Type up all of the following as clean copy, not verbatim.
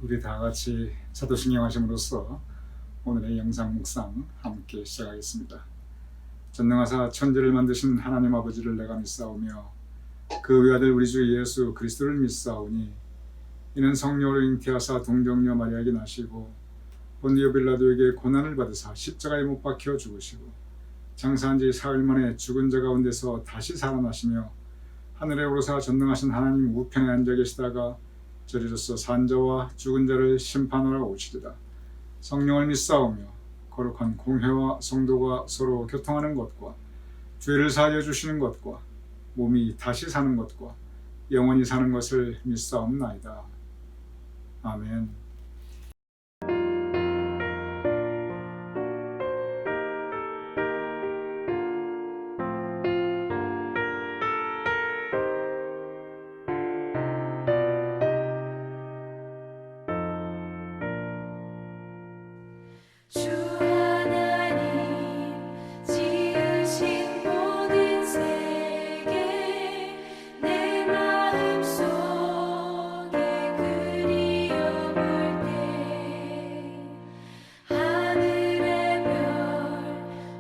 우리 다 같이 사도신경 하심으로써 오늘의 영상 묵상 함께 시작하겠습니다. 전능하사 천지를 만드신 하나님 아버지를 내가 믿사오며 그 외아들 우리 주 예수 그리스도를 믿사오니 이는 성령으로 잉태하사 동정녀 마리아에게 나시고 본디오 빌라도에게 고난을 받으사 십자가에 못 박혀 죽으시고 장사한 지 사흘 만에 죽은 자 가운데서 다시 살아나시며 하늘에 오르사 전능하신 하나님 우편에 앉아 계시다가 저리로서 산자와 죽은 자를 심판하러 오시리라. 성령을 믿사오며 거룩한 공회와 성도가 서로 교통하는 것과 죄를 사하여 주시는 것과 몸이 다시 사는 것과 영원히 사는 것을 믿사옵나이다. 아멘. 주 하나님 지으신 모든 세계 내 마음속에 그리워 볼 때 하늘의 별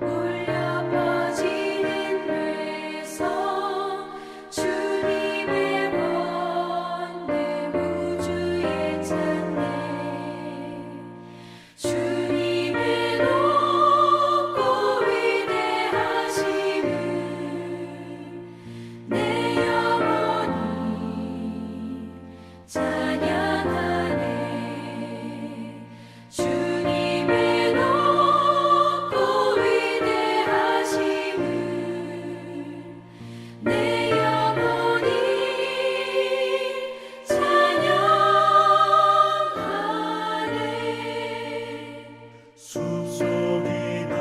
울려 퍼지는 외성 주님의 권능 우주에 찬네 주님의 높고 위대하심을 내 영혼이 찬양하네 주님의 높고 위대하심을 내 영혼이 찬양하네 숲속이나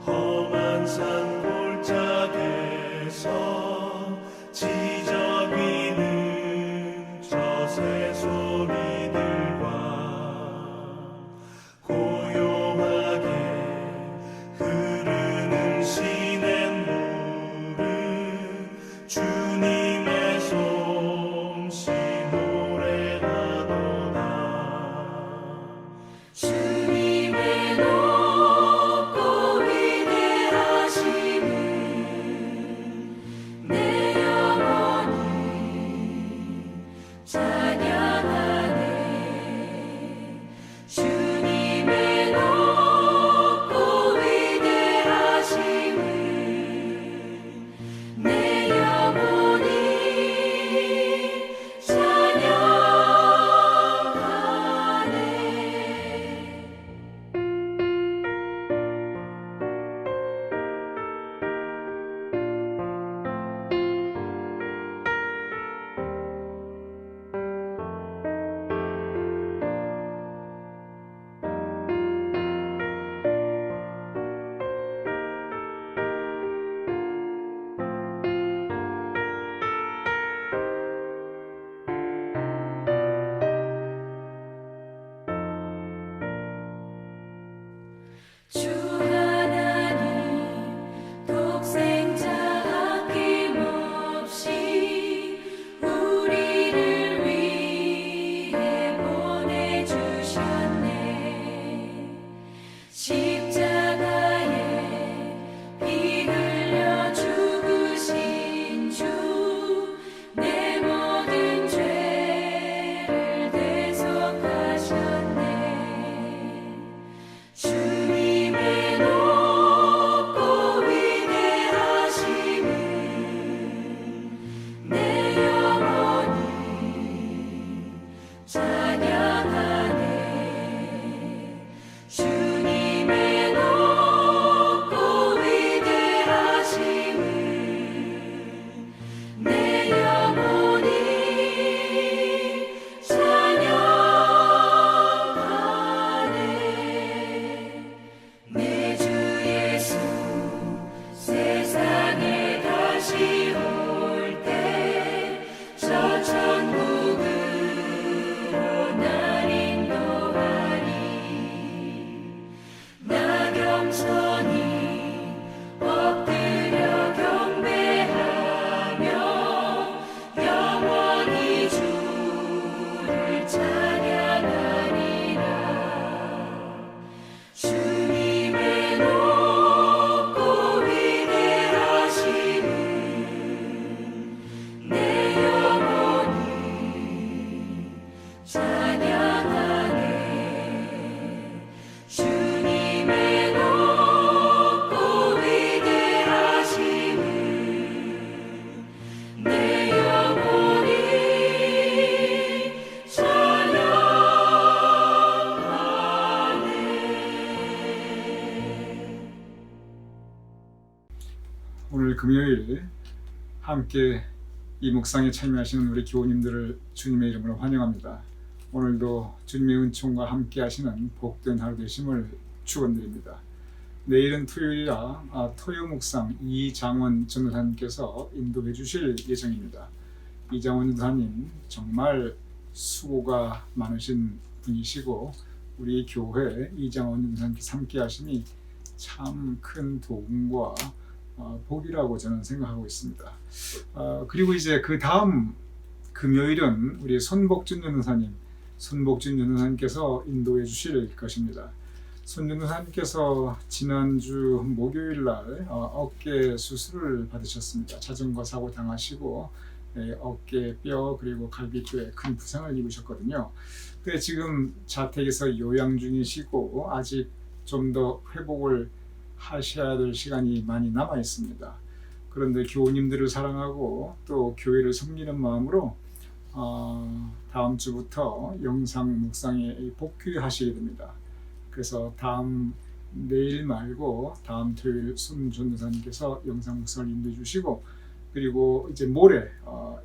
험한 산 골짜기에서 지저귀는 저 새소리들과 고요하게 흐르는 시냇물은 주님의 솜씨 노래하도다. 주님의 높고 위대하심을 내 영혼이 찬양하네 주님의 높고 위대하심을 내 영혼이 찬양하네 주 하나님 독생자 아낌없이 우리를 위해 보내주셨네 십자가에 피 흘려 죽으신 주 내 모든 죄를 대속하셨네 주님의 오늘 금요일 함께 이 묵상에 참여하시는 우리 교우님들을 주님의 이름으로 환영합니다. 오늘도 주님의 은총과 함께 하시는 복된 하루 되심을 축원드립니다. 내일은 토요일이라 토요 묵상 이장원 전도사님께서 인도해 주실 예정입니다. 이장원 전도사님 정말 수고가 많으신 분이시고 우리 교회 이장원 전도사님께서 함께 하시니 참 큰 도움과 복이라고 저는 생각하고 있습니다. 그리고 이제 그 다음 금요일은 우리 손복준 전도사님께서 인도해 주실 것입니다. 손 전도사님께서 지난주 목요일 날 어깨 수술을 받으셨습니다. 자전거 사고 당하시고 어깨 뼈 그리고 갈비뼈에 큰 부상을 입으셨거든요. 근데 지금 자택에서 요양 중이시고 아직 좀 더 회복을 하셔야 될 시간이 많이 남아 있습니다. 그런데 교우님들을 사랑하고 또 교회를 섬기는 마음으로 다음 주부터 영상 묵상에 복귀하시게 됩니다. 그래서 내일 말고 다음 토요일 손 전도사님께서 영상 묵상을 인도해 주시고 그리고 이제 모레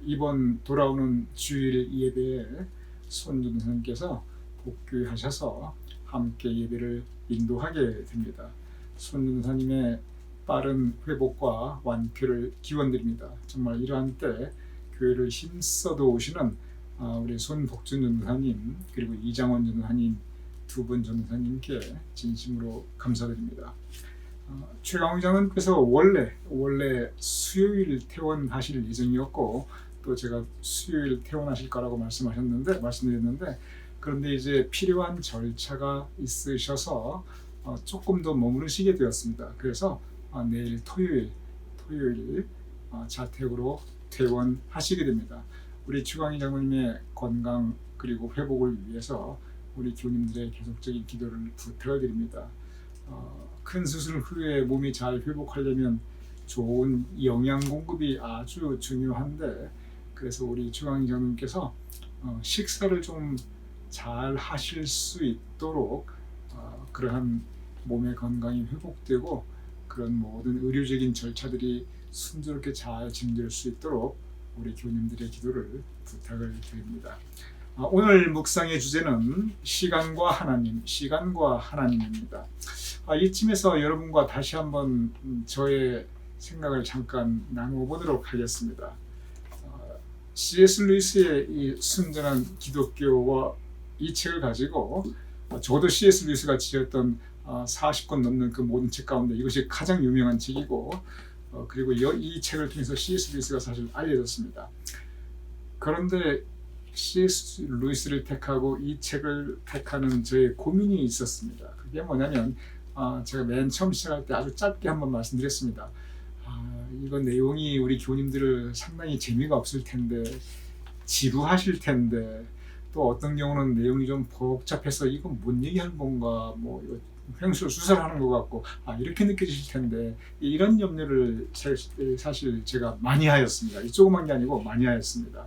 이번 돌아오는 주일 예배에 손 전도사님께서 복귀하셔서 함께 예배를 인도하게 됩니다. 손 전도사님의 빠른 회복과 완쾌를 기원드립니다. 정말 이러한 때 교회를 힘써 도우시는 우리 손복준 전도사님 그리고 이장원 전도사님 두 분 전도사님께 진심으로 감사드립니다. 최강훈 장로님께서 원래 수요일 퇴원하실 예정이었고 또 제가 수요일 퇴원하실 거라고 말씀드렸는데 그런데 이제 필요한 절차가 있으셔서 조금 더 머무르시게 되었습니다. 그래서 내일 토요일 자택으로 퇴원하시게 됩니다. 우리 최강희 장로님의 건강 그리고 회복을 위해서 우리 교우님들의 계속적인 기도를 부탁을 드립니다. 큰 수술 후에 몸이 잘 회복하려면 좋은 영양 공급이 아주 중요한데 그래서 우리 최강희 장로님께서 식사를 좀 잘 하실 수 있도록 그러한 몸의 건강이 회복되고 그런 모든 의료적인 절차들이 순조롭게 잘 진행될 수 있도록 우리 교우님들의 기도를 부탁을 드립니다. 오늘 묵상의 주제는 시간과 하나님입니다. 이쯤에서 여러분과 다시 한번 저의 생각을 잠깐 나누어 보도록 하겠습니다. C.S. 루이스의 이 순전한 기독교와 이 책을 가지고 저도 C.S. 루이스가 지었던 40권 넘는 그 모든 책 가운데 이것이 가장 유명한 책이고 그리고 이 책을 통해서 C.S. 루이스가 사실 알려졌습니다. 그런데 C.S. 루이스를 택하고 이 책을 택하는 저의 고민이 있었습니다. 그게 뭐냐면 제가 맨 처음 시작할 때 아주 짧게 한번 말씀드렸습니다. 이건 내용이 우리 교우님들을 상당히 재미가 없을 텐데 지루하실 텐데 또 어떤 경우는 내용이 좀 복잡해서 이건 뭔 얘기하는 건가 뭐 횡수 수설하는 것 같고 이렇게 느껴지실 텐데 이런 염려를 사실 제가 많이 하였습니다. 이 조그만 게 아니고 많이 하였습니다.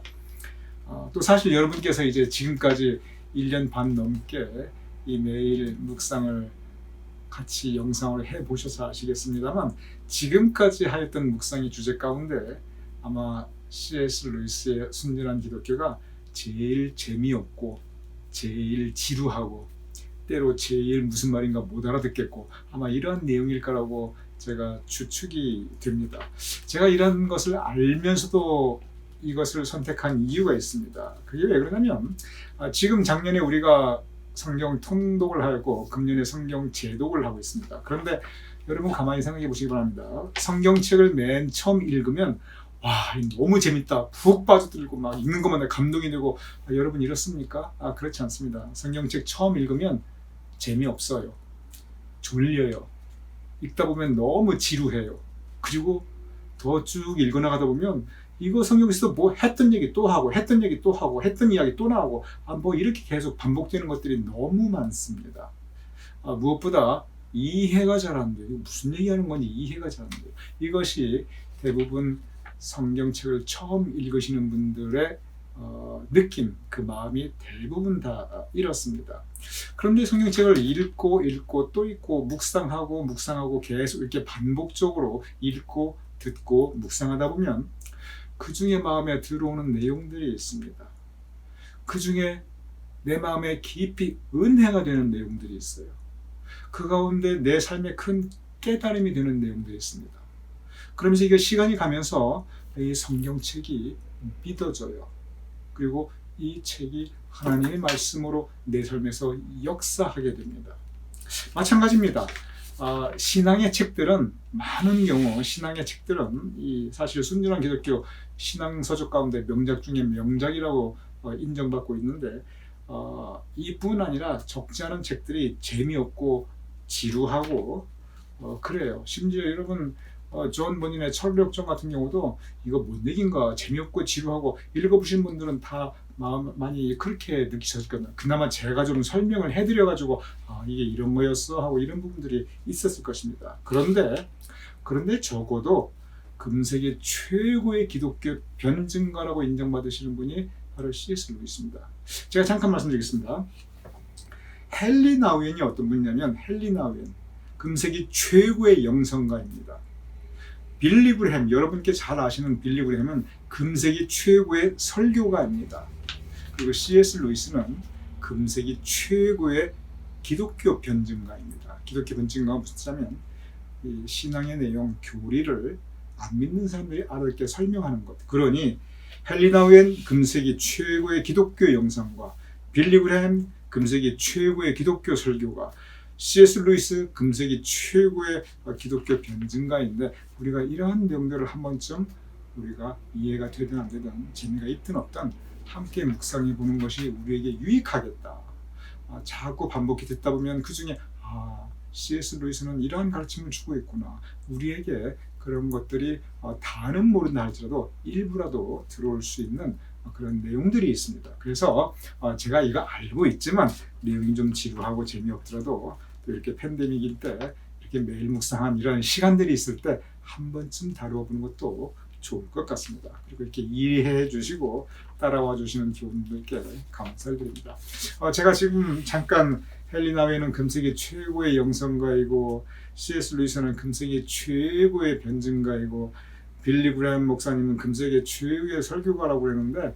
또 사실 여러분께서 이제 지금까지 1년 반 넘게 이 매일 묵상을 같이 영상으로 해보셔서 아시겠습니다만 지금까지 하였던 묵상의 주제 가운데 아마 C.S. 루이스의 순전한 기독교가 제일 재미없고 제일 지루하고 때로 제일 무슨 말인가 못 알아듣겠고 아마 이러한 내용일 거라고 제가 추측이 됩니다. 제가 이런 것을 알면서도 이것을 선택한 이유가 있습니다. 그게 왜 그러냐면 지금 작년에 우리가 성경 통독을 하고 금년에 성경 제독을 하고 있습니다. 그런데 여러분 가만히 생각해 보시기 바랍니다. 성경책을 맨 처음 읽으면 와 너무 재밌다 푹 빠져들고 막 읽는 것만 감동이 되고 여러분 이렇습니까? 그렇지 않습니다. 성경책 처음 읽으면 재미없어요. 졸려요. 읽다 보면 너무 지루해요. 그리고 더 쭉 읽어나가다 보면 이거 성경에서 뭐 했던 얘기 또 하고 했던 얘기 또 하고 했던 이야기 또 나오고 뭐 이렇게 계속 반복되는 것들이 너무 많습니다. 무엇보다 이해가 잘 안 돼요. 무슨 얘기하는 건지 이해가 잘 안 돼요. 이것이 대부분 성경책을 처음 읽으시는 분들의 느낌, 그 마음이 대부분 다 이렇습니다. 그런데 성경책을 읽고 또 읽고 묵상하고 계속 이렇게 반복적으로 읽고 듣고 묵상하다 보면 그 중에 마음에 들어오는 내용들이 있습니다. 그 중에 내 마음에 깊이 은혜가 되는 내용들이 있어요. 그 가운데 내 삶에 큰 깨달음이 되는 내용들이 있습니다. 그러면서 이게 시간이 가면서 이 성경책이 믿어져요. 그리고 이 책이 하나님의 말씀으로 내 삶에서 역사하게 됩니다. 마찬가지입니다. 신앙의 책들은 많은 경우 신앙의 책들은 사실 순전한 기독교 신앙서적 가운데 명작 중에 명작이라고 인정받고 있는데 이뿐 아니라 적지 않은 책들이 재미없고 지루하고 그래요. 심지어 여러분 존 본인의 철력전 같은 경우도 이거 뭔 얘기인가 재미없고 지루하고 읽어보신 분들은 다 많이 그렇게 느끼셨을 겁니다. 그나마 제가 좀 설명을 해드려가지고 이게 이런 거였어 하고 이런 부분들이 있었을 것입니다. 그런데 적어도 금세기 최고의 기독교 변증가라고 인정받으시는 분이 바로 C.S. 루이스입니다. 제가 잠깐 말씀드리겠습니다. 헨리 나우엔이 어떤 분이냐면 헨리 나우엔 금세기 최고의 영성가입니다. 빌리 그레햄, 여러분께 잘 아시는 빌리 그레햄은 금세기 최고의 설교가입니다. 그리고 C.S. 루이스는 금세기 최고의 기독교 변증가입니다. 기독교 변증가가 무슨 뜻이냐면 이 신앙의 내용, 교리를 안 믿는 사람들이 알아듣게 설명하는 것. 그러니 헨리 나우엔 금세기 최고의 기독교 영성가, 빌리 그레햄 금세기 최고의 기독교 설교가, C.S. 루이스 금세기 최고의 기독교 변증가인데 우리가 이러한 내용들을 한 번쯤 우리가 이해가 되든 안 되든 재미가 있든 없든 함께 묵상해 보는 것이 우리에게 유익하겠다. 자꾸 반복해 듣다 보면 그 중에 C.S. 루이스는 이러한 가르침을 주고 있구나. 우리에게 그런 것들이 다는 모른다 할지라도 일부라도 들어올 수 있는 그런 내용들이 있습니다. 그래서 제가 이거 알고 있지만 내용이 좀 지루하고 재미없더라도 또 이렇게 팬데믹일 때 이렇게 매일 묵상한 이런 시간들이 있을 때 한 번쯤 다루어보는 것도 좋을 것 같습니다. 그리고 이렇게 이해해 주시고 따라와 주시는 교우분들께 감사를 드립니다. 제가 지금 잠깐 헨리 나우엔은 금세기 최고의 영성가이고 C.S. 루이스는 금세기 최고의 변증가이고 빌리 그레햄 목사님은 금세기 최고의 설교가라고 그랬는데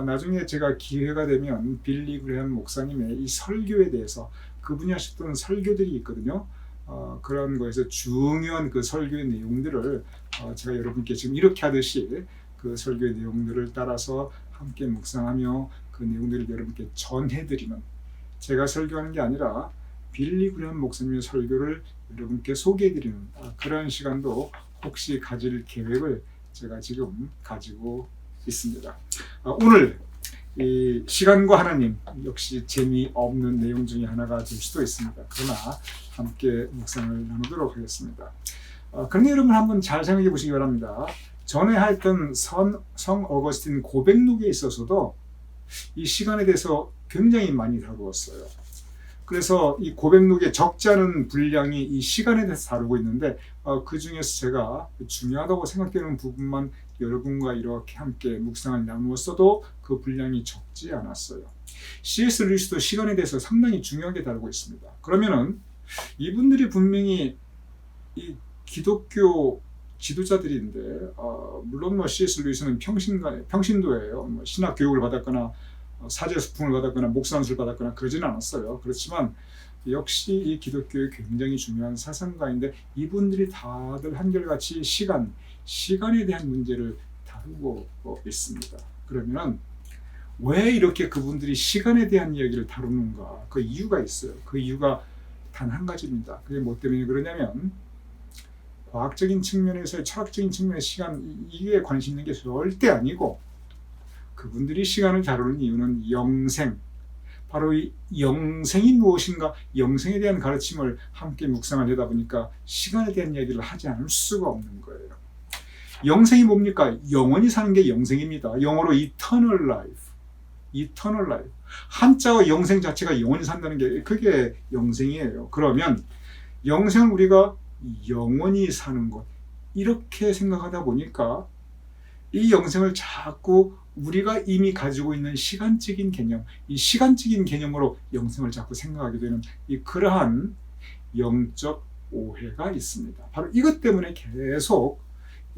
나중에 제가 기회가 되면 빌리 그레햄 목사님의 이 설교에 대해서 그분이 하셨던 설교들이 있거든요. 그런 거에서 중요한 그 설교의 내용들을 제가 여러분께 지금 이렇게 하듯이 그 설교의 내용들을 따라서 함께 묵상하며 그 내용들을 여러분께 전해드리는, 제가 설교하는 게 아니라 빌리 그레햄 목사님의 설교를 여러분께 소개해드리는 그런 시간도 혹시 가질 계획을 제가 지금 가지고 있습니다. 오늘 이 시간과 하나님 역시 재미없는 내용 중에 하나가 될 수도 있습니다. 그러나 함께 묵상을 나누도록 하겠습니다. 그런데 여러분 한번 잘 생각해 보시기 바랍니다. 전에 했던 성 어거스틴 고백록에 있어서도 이 시간에 대해서 굉장히 많이 다루었어요. 그래서 이 고백록에 적지 않은 분량이 이 시간에 대해서 다루고 있는데 그 중에서 제가 중요하다고 생각되는 부분만 여러분과 이렇게 함께 묵상을 나누었어도 그 분량이 적지 않았어요. C.S. 루이스도 시간에 대해서 상당히 중요하게 다루고 있습니다. 그러면은 이분들이 분명히 이 기독교 지도자들인데 물론 C.S. 루이스는 평신도예요. 신학 교육을 받았거나 사제 수품을 받았거나 목사안수를 받았거나 그러지는 않았어요. 그렇지만 역시 이 기독교의 굉장히 중요한 사상가인데 이분들이 다들 한결같이 시간에 대한 문제를 다루고 있습니다. 그러면 왜 이렇게 그분들이 시간에 대한 이야기를 다루는가? 그 이유가 있어요. 그 이유가 단 한 가지입니다. 그게 뭐 때문에 그러냐면 과학적인 측면에서 철학적인 측면의 시간 이게 관심 있는 게 절대 아니고 그분들이 시간을 다루는 이유는 영생, 바로 이 영생이 무엇인가, 영생에 대한 가르침을 함께 묵상을 하다 보니까 시간에 대한 이야기를 하지 않을 수가 없는 거예요. 영생이 뭡니까? 영원히 사는 게 영생입니다. 영어로 eternal life. 한자와 영생 자체가 영원히 산다는 게 그게 영생이에요. 그러면 영생을 우리가 영원히 사는 것 이렇게 생각하다 보니까 이 영생을 자꾸 우리가 이미 가지고 있는 시간적인 개념, 이 시간적인 개념으로 영생을 자꾸 생각하게 되는 그러한 영적 오해가 있습니다. 바로 이것 때문에 계속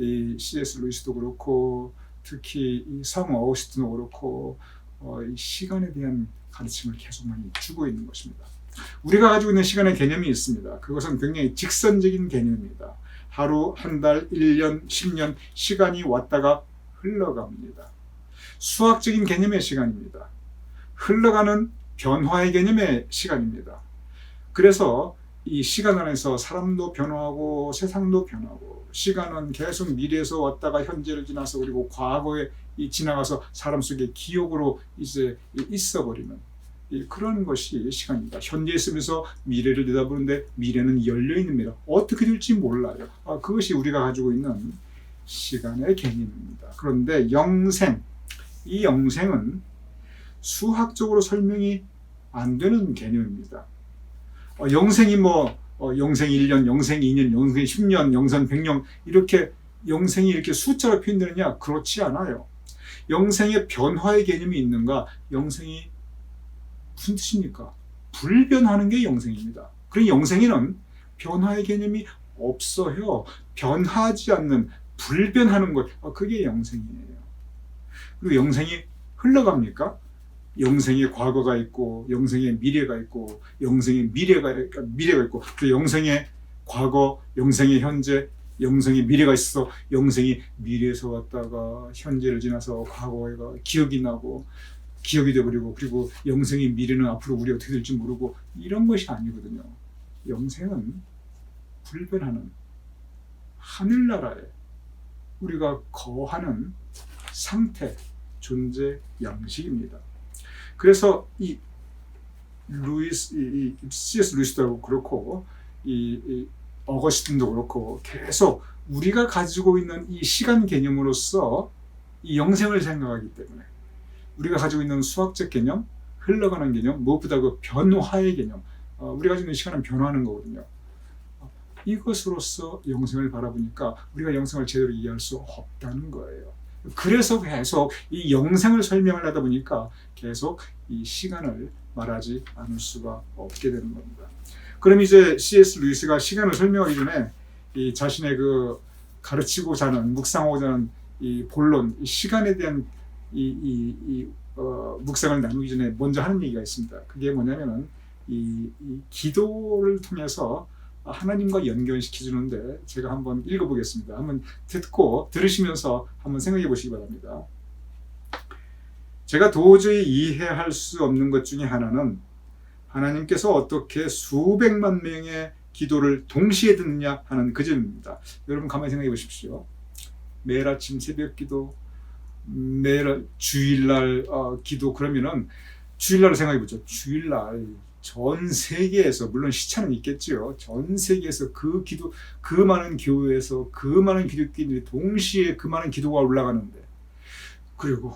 이 C.S. 루이스도 그렇고 특히 이 성 어거스틴도 그렇고 이 시간에 대한 가르침을 계속 많이 주고 있는 것입니다. 우리가 가지고 있는 시간의 개념이 있습니다. 그것은 굉장히 직선적인 개념입니다. 하루, 한 달, 1년, 10년 시간이 왔다가 흘러갑니다. 수학적인 개념의 시간입니다. 흘러가는 변화의 개념의 시간입니다. 그래서 이 시간 안에서 사람도 변화하고 세상도 변하고 시간은 계속 미래에서 왔다가 현재를 지나서 그리고 과거에 지나가서 사람 속에 기억으로 이제 있어버리는 그런 것이 시간입니다. 현재 있으면서 미래를 내다보는데 미래는 열려 있습니다. 어떻게 될지 몰라요. 그것이 우리가 가지고 있는 시간의 개념입니다. 그런데 영생, 이 영생은 수학적으로 설명이 안 되는 개념입니다. 영생이 영생 1년, 영생 2년, 영생 10년, 영생 100년 이렇게 영생이 이렇게 숫자로 표현되느냐? 그렇지 않아요. 영생의 변화의 개념이 있는가? 영생이 무슨 뜻입니까? 불변하는 게 영생입니다. 그러니 영생에는 변화의 개념이 없어요. 변하지 않는 불변하는 것, 그게 영생이에요. 그리고 영생이 흘러갑니까? 영생의 과거가 있고 영생의 미래가 있고 영생의 미래가 있고 그 영생의 과거, 영생의 현재, 영생의 미래가 있어 영생이 미래에서 왔다가 현재를 지나서 과거가 기억이 나고 기억이 되어버리고 그리고 영생의 미래는 앞으로 우리 어떻게 될지 모르고 이런 것이 아니거든요. 영생은 불변하는 하늘나라에 우리가 거하는 상태, 존재 양식입니다. 그래서 이 C.S. 루이스도 그렇고 이 어거스틴도 그렇고 계속 우리가 가지고 있는 이 시간 개념으로서 이 영생을 생각하기 때문에 우리가 가지고 있는 수학적 개념, 흘러가는 개념, 무엇보다 그 변화의 개념, 우리가 가지고 있는 시간은 변화하는 거거든요. 이것으로서 영생을 바라보니까 우리가 영생을 제대로 이해할 수 없다는 거예요. 그래서 계속 이 영생을 설명을 하다 보니까 계속 이 시간을 말하지 않을 수가 없게 되는 겁니다. 그럼 이제 C.S. 루이스가 시간을 설명하기 전에 이 자신의 그 가르치고자 하는 묵상하고자 하는 이 본론, 이 시간에 대한 묵상을 나누기 전에 먼저 하는 얘기가 있습니다. 그게 뭐냐면은 이 기도를 통해서 하나님과 연결시켜 주는데 제가 한번 읽어보겠습니다. 한번 들으시면서 한번 생각해 보시기 바랍니다. 제가 도저히 이해할 수 없는 것 중에 하나는 하나님께서 어떻게 수백만 명의 기도를 동시에 듣느냐 하는 그 점입니다. 여러분 가만히 생각해 보십시오. 매일 아침 새벽 기도, 매일 주일날 기도, 그러면은 주일날을 생각해 보죠. 주일날 전 세계에서, 물론 시차는 있겠지요. 전 세계에서 그 많은 교회에서 그 많은 기독교인들이 동시에 그 많은 기도가 올라가는데, 그리고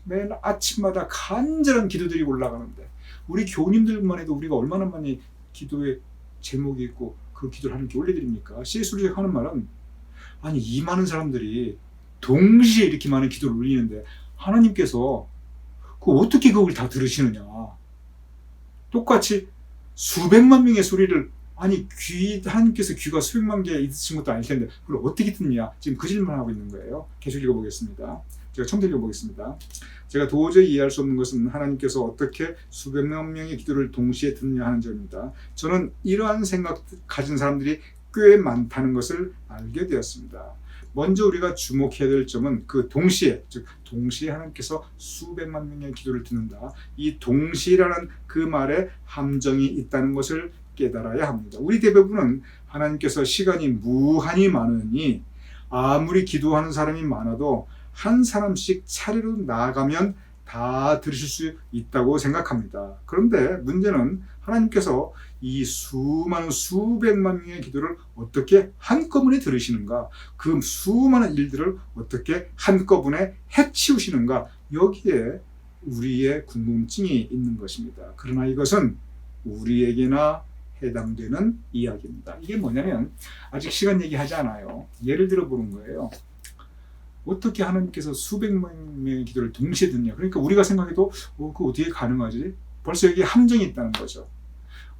매일 아침마다 간절한 기도들이 올라가는데, 우리 교우님들만 해도 우리가 얼마나 많이 기도의 제목이 있고 그 기도를 하나님께 올려드립니까? C.S. 루이스가 하는 말은, 아니 이 많은 사람들이 동시에 이렇게 많은 기도를 올리는데 하나님께서 어떻게 그걸 다 들으시느냐? 똑같이 수백만 명의 소리를, 아니 하나님께서 귀가 수백만 개 있으신 것도 아닐 텐데 그걸 어떻게 듣냐? 지금 그 질문을 하고 있는 거예요. 계속 읽어보겠습니다. 제가 처음 읽어보겠습니다. 제가 도저히 이해할 수 없는 것은 하나님께서 어떻게 수백만 명의 기도를 동시에 듣느냐 하는 점입니다. 저는 이러한 생각 가진 사람들이 꽤 많다는 것을 알게 되었습니다. 먼저 우리가 주목해야 될 점은 그 동시에, 즉 동시에 하나님께서 수백만 명의 기도를 듣는다. 이 동시라는 그 말에 함정이 있다는 것을 깨달아야 합니다. 우리 대부분은 하나님께서 시간이 무한히 많으니 아무리 기도하는 사람이 많아도 한 사람씩 차례로 나아가면 다 들으실 수 있다고 생각합니다. 그런데 문제는 하나님께서 이 수많은 수백만 명의 기도를 어떻게 한꺼번에 들으시는가, 그 수많은 일들을 어떻게 한꺼번에 해치우시는가, 여기에 우리의 궁금증이 있는 것입니다. 그러나 이것은 우리에게나 해당되는 이야기입니다. 이게 뭐냐면 아직 시간 얘기하지 않아요. 예를 들어 보는 거예요. 어떻게 하나님께서 수백만 명의 기도를 동시에 듣냐? 그러니까 우리가 생각해도 그거 어떻게 가능하지? 벌써 여기에 함정이 있다는 거죠.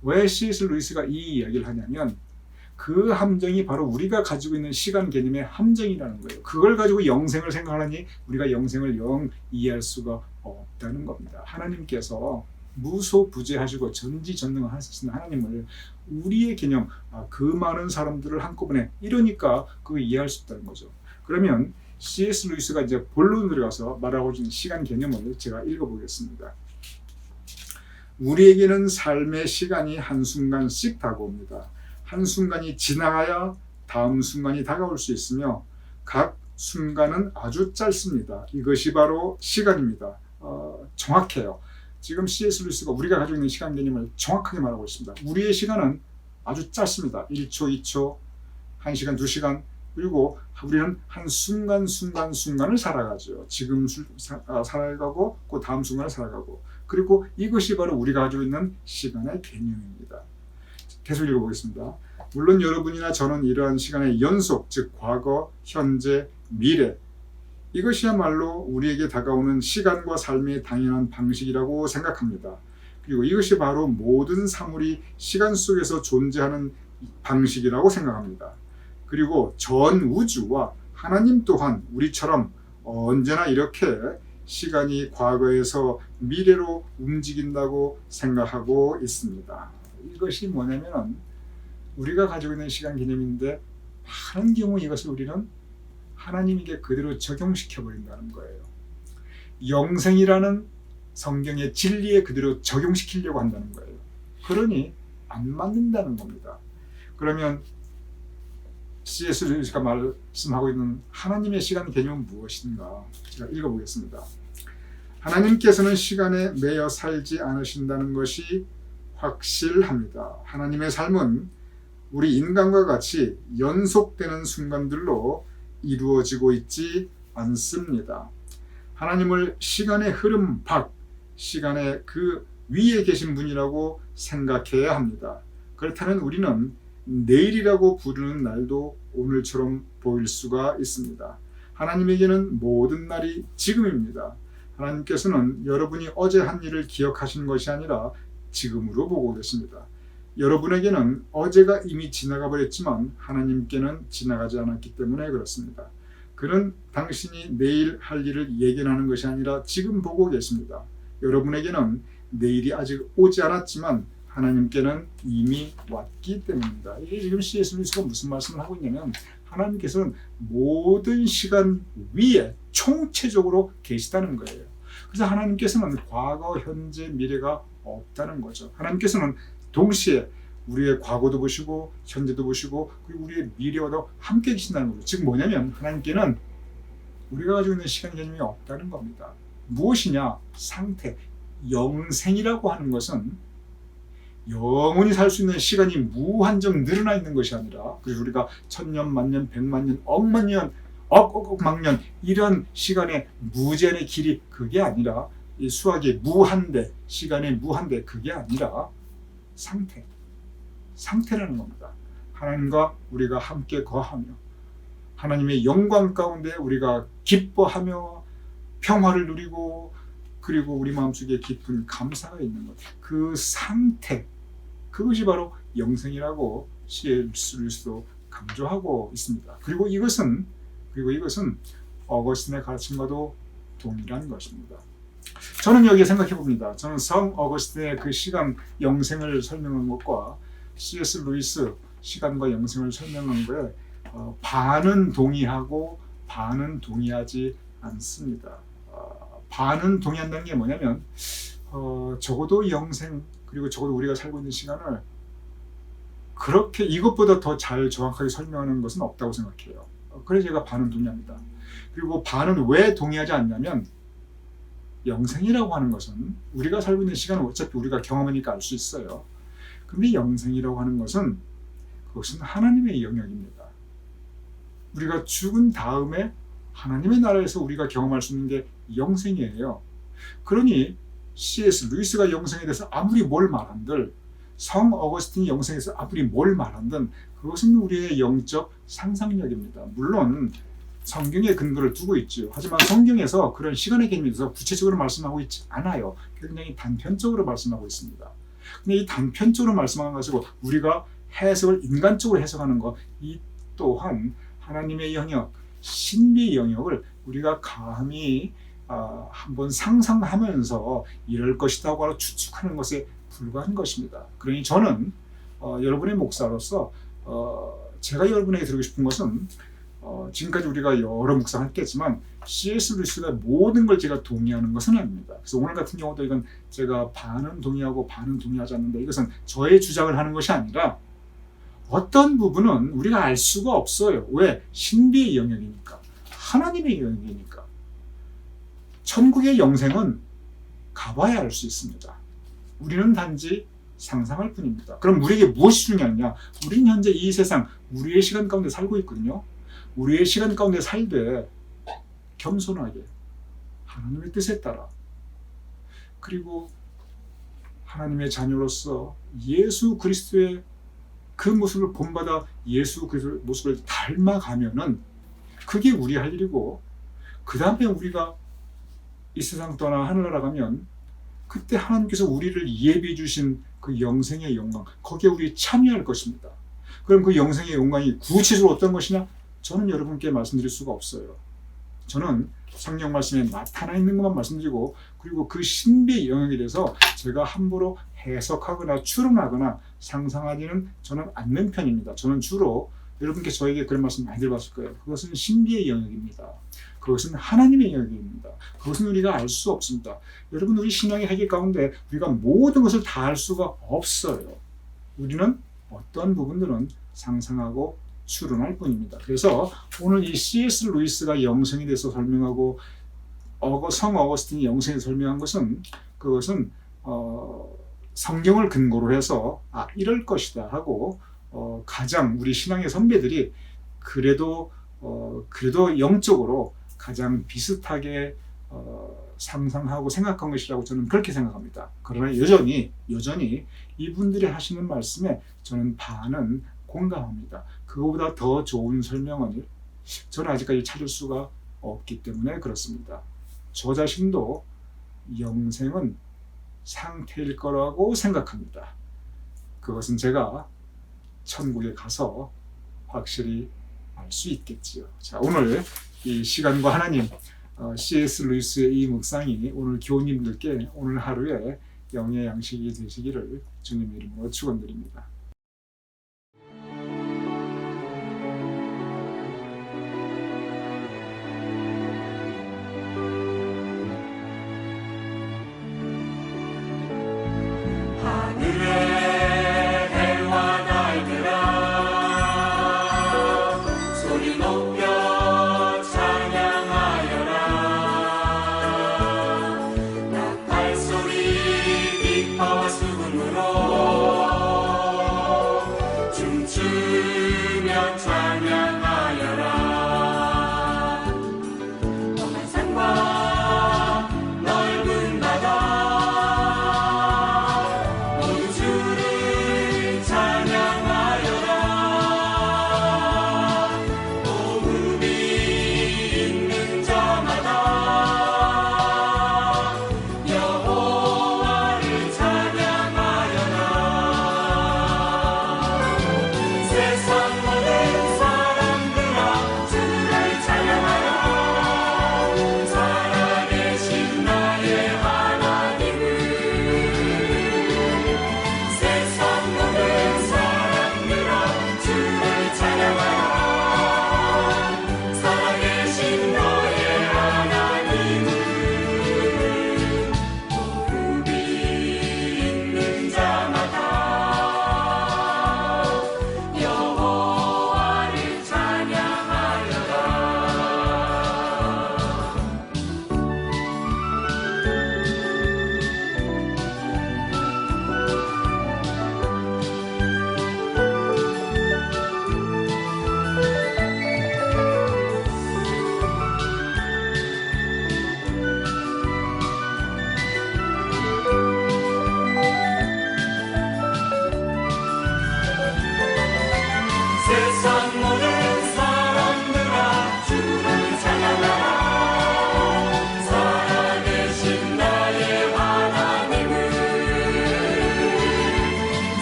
왜 C.S. 루이스가 이 이야기를 하냐면 그 함정이 바로 우리가 가지고 있는 시간 개념의 함정이라는 거예요. 그걸 가지고 영생을 생각하니 우리가 영생을 영 이해할 수가 없다는 겁니다. 하나님께서 무소부재하시고 전지전능하신 하나님을 우리의 개념, 그 많은 사람들을 한꺼번에 이러니까 그거 이해할 수 없다는 거죠. 그러면 C.S. 루이스가 이제 본론으로 들어가서 말하고 있는 시간 개념을 제가 읽어보겠습니다. 우리에게는 삶의 시간이 한순간씩 다가옵니다. 한순간이 지나가야 다음 순간이 다가올 수 있으며 각 순간은 아주 짧습니다. 이것이 바로 시간입니다. 정확해요. 지금 C.S. 루이스가 우리가 가지고 있는 시간 개념을 정확하게 말하고 있습니다. 우리의 시간은 아주 짧습니다. 1초, 2초, 1시간, 2시간, 그리고 우리는 한 순간을 살아가죠. 지금 살아가고 그 다음 순간을 살아가고, 그리고 이것이 바로 우리가 가지고 있는 시간의 개념입니다. 계속 읽어보겠습니다. 물론 여러분이나 저는 이러한 시간의 연속, 즉 과거, 현재, 미래, 이것이야말로 우리에게 다가오는 시간과 삶의 당연한 방식이라고 생각합니다. 그리고 이것이 바로 모든 사물이 시간 속에서 존재하는 방식이라고 생각합니다. 그리고 전 우주와 하나님 또한 우리처럼 언제나 이렇게 시간이 과거에서 미래로 움직인다고 생각하고 있습니다. 이것이 뭐냐면 우리가 가지고 있는 시간 개념인데 많은 경우 이것을 우리는 하나님에게 그대로 적용시켜 버린다는 거예요. 영생이라는 성경의 진리에 그대로 적용시키려고 한다는 거예요. 그러니 안 맞는다는 겁니다. 그러면 C.S. 루이스가 말씀하고 있는 하나님의 시간 개념은 무엇인가? 제가 읽어보겠습니다. 하나님께서는 시간에 매여 살지 않으신다는 것이 확실합니다. 하나님의 삶은 우리 인간과 같이 연속되는 순간들로 이루어지고 있지 않습니다. 하나님을 시간의 흐름 밖, 시간의 그 위에 계신 분이라고 생각해야 합니다. 그렇다면 우리는 내일이라고 부르는 날도 오늘처럼 보일 수가 있습니다. 하나님에게는 모든 날이 지금입니다. 하나님께서는 여러분이 어제 한 일을 기억하시는 것이 아니라 지금으로 보고 계십니다. 여러분에게는 어제가 이미 지나가 버렸지만 하나님께는 지나가지 않았기 때문에 그렇습니다. 그는 당신이 내일 할 일을 예견하는 것이 아니라 지금 보고 계십니다. 여러분에게는 내일이 아직 오지 않았지만 하나님께는 이미 왔기 때문입니다. 이게 지금 C.S. 루이스가 무슨 말씀을 하고 있냐면 하나님께서는 모든 시간 위에 총체적으로 계시다는 거예요. 그래서 하나님께서는 과거, 현재, 미래가 없다는 거죠. 하나님께서는 동시에 우리의 과거도 보시고 현재도 보시고 그리고 우리의 미래와도 함께 계신다는 거죠. 즉 뭐냐면 하나님께는 우리가 가지고 있는 시간 개념이 없다는 겁니다. 무엇이냐? 상태, 영생이라고 하는 것은 영원히 살 수 있는 시간이 무한정 늘어나 있는 것이 아니라, 그래서 우리가 천년, 만년, 백만년, 억만년, 억억억만년 이런 시간의 무제한의 길이 그게 아니라 이 수학의 무한대, 시간의 무한대 그게 아니라 상태라는 겁니다. 하나님과 우리가 함께 거하며 하나님의 영광 가운데 우리가 기뻐하며 평화를 누리고 그리고 우리 마음속에 깊은 감사가 있는 것, 그 상태, 그것이 바로 영생이라고 C.S. 루이스도 강조하고 있습니다. 그리고 이것은 어거스틴의 가르침과도 동일한 것입니다. 저는 여기에 생각해 봅니다. 저는 성 어거스틴의 그 시간 영생을 설명한 것과 C.S. 루이스 시간과 영생을 설명한 거에 반은 동의하고 반은 동의하지 않습니다. 반은 동의한다는 게 뭐냐면 적어도 영생 그리고 적어도 우리가 살고 있는 시간을 그렇게 이것보다 더 잘 정확하게 설명하는 것은 없다고 생각해요. 그래서 제가 반은 동의합니다. 그리고 반은 왜 동의하지 않냐면 영생이라고 하는 것은 우리가 살고 있는 시간은 어차피 우리가 경험하니까 알 수 있어요. 근데 영생이라고 하는 것은 그것은 하나님의 영역입니다. 우리가 죽은 다음에 하나님의 나라에서 우리가 경험할 수 있는 게 영생이에요. 그러니 C.S. 루이스가 영생에 대해서 아무리 뭘 말한들, 성 어거스틴이 영생에 대해서 아무리 뭘 말한든 그것은 우리의 영적 상상력입니다. 물론 성경에 근거를 두고 있죠. 하지만 성경에서 그런 시간의 개념에 대해서 구체적으로 말씀하고 있지 않아요. 굉장히 단편적으로 말씀하고 있습니다. 근데 이 단편적으로 말씀하는 것이고 우리가 해석을 인간적으로 해석하는 것, 이 또한 하나님의 영역, 신비의 영역을 우리가 감히 한번 상상하면서 이럴 것이라고 하고 추측하는 것에 불과한 것입니다. 그러니 저는 여러분의 목사로서 제가 여러분에게 드리고 싶은 것은 지금까지 우리가 여러 묵상했겠지만 C.S. 루이스가 모든 걸 제가 동의하는 것은 아닙니다. 그래서 오늘 같은 경우도 이건 제가 반은 동의하고 반은 동의하지 않는데, 이것은 저의 주장을 하는 것이 아니라 어떤 부분은 우리가 알 수가 없어요. 왜? 신비의 영역이니까, 하나님의 영역이니까. 천국의 영생은 가봐야 알 수 있습니다. 우리는 단지 상상할 뿐입니다. 그럼 우리에게 무엇이 중요하냐? 우리는 현재 이 세상, 우리의 시간 가운데 살고 있거든요. 우리의 시간 가운데 살되 겸손하게 하나님의 뜻에 따라, 그리고 하나님의 자녀로서 예수 그리스도의 그 모습을 본받아 예수 그리스도의 모습을 닮아가면은 그게 우리 할 일이고, 그 다음에 우리가 이 세상 떠나 하늘나라 가면 그때 하나님께서 우리를 예비해 주신 그 영생의 영광, 거기에 우리 참여할 것입니다. 그럼 그 영생의 영광이 구체적으로 어떤 것이냐? 저는 여러분께 말씀드릴 수가 없어요. 저는 성경 말씀에 나타나 있는 것만 말씀드리고, 그리고 그 신비의 영역에 대해서 제가 함부로 해석하거나 추론하거나 상상하지는 저는 않는 편입니다. 저는 주로 여러분께 저에게 그런 말씀 많이 들어봤을 거예요. 그것은 신비의 영역입니다. 그것은 하나님의 영역입니다. 그것은 우리가 알 수 없습니다. 여러분, 우리 신앙의 세계 가운데 우리가 모든 것을 다 알 수가 없어요. 우리는 어떤 부분들은 상상하고 추론할 뿐입니다. 그래서 오늘 이 C.S. 루이스가 영생에 대해서 설명하고 성 어거스틴이 영생에 대해서 설명한 것은, 그것은 성경을 근거로 해서 이럴 것이다 하고 가장 우리 신앙의 선배들이 그래도 영적으로 가장 비슷하게 상상하고 생각한 것이라고 저는 그렇게 생각합니다. 그러나 여전히 이분들이 하시는 말씀에 저는 반은 공감합니다. 그거보다 더 좋은 설명을 저는 아직까지 찾을 수가 없기 때문에 그렇습니다. 저 자신도 영생은 상태일 거라고 생각합니다. 그것은 제가 천국에 가서 확실히 알 수 있겠지요. 자, 오늘 이 시간과 하나님, C.S. 루이스의 이 묵상이 오늘 교우님들께 오늘 하루에 영의 양식이 되시기를 주님의 이름으로 축원드립니다. 하늘의 해와 달들아 소리 높여 찬양하여라. 나팔 소리 비파와 수금으로 춤추며 찬양하여라. 험한 산과 넓은 바다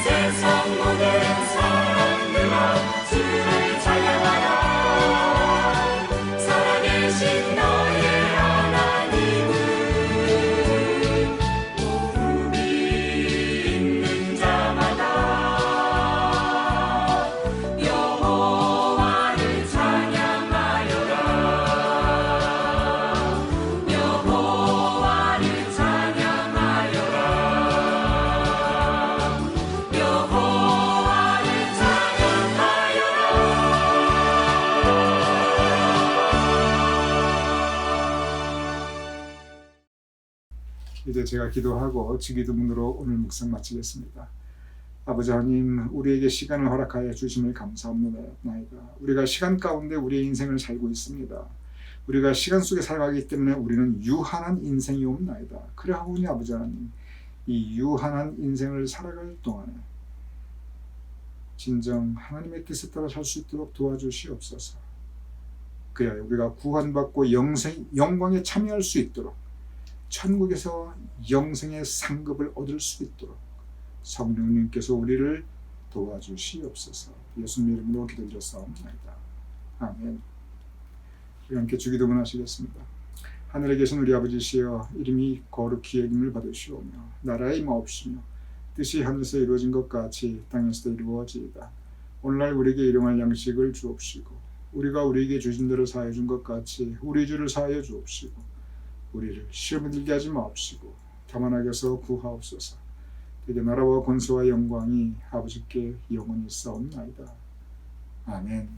세상 모든 사람 이제 제가 기도하고 주기도문으로 오늘 묵상 마치겠습니다. 아버지 하나님, 우리에게 시간을 허락하여 주심을 감사합니다. 우리가 시간 가운데 우리의 인생을 살고 있습니다. 우리가 시간 속에 살아가기 때문에 우리는 유한한 인생이 옵나이다. 그러하오니 아버지 하나님, 이 유한한 인생을 살아갈 동안에 진정 하나님의 뜻에 따라 살 수 있도록 도와주시옵소서. 그래야 우리가 구원받고 영광에 참여할 수 있도록, 천국에서 영생의 상급을 얻을 수 있도록 성령님께서 우리를 도와주시옵소서. 예수님 이름으로 기도드렸사옵나이다. 아멘. 우리 함께 주기도문 하시겠습니다. 하늘에 계신 우리 아버지시여, 이름이 거룩히 여김을 받으시오며 나라의 임하옵시며 뜻이 하늘에서 이루어진 것 같이 땅에서도 이루어지이다. 오늘날 우리에게 일용할 양식을 주옵시고 우리가 우리에게 주신 대로 사하여 준 것 같이 우리 주를 사하여 주옵시고 우리를 시험에 들게 하지 마옵시고 다만 악에서 구하옵소서. 되게 나라와 권세와 영광이 아버지께 영원히 있사옵나이다. 아멘.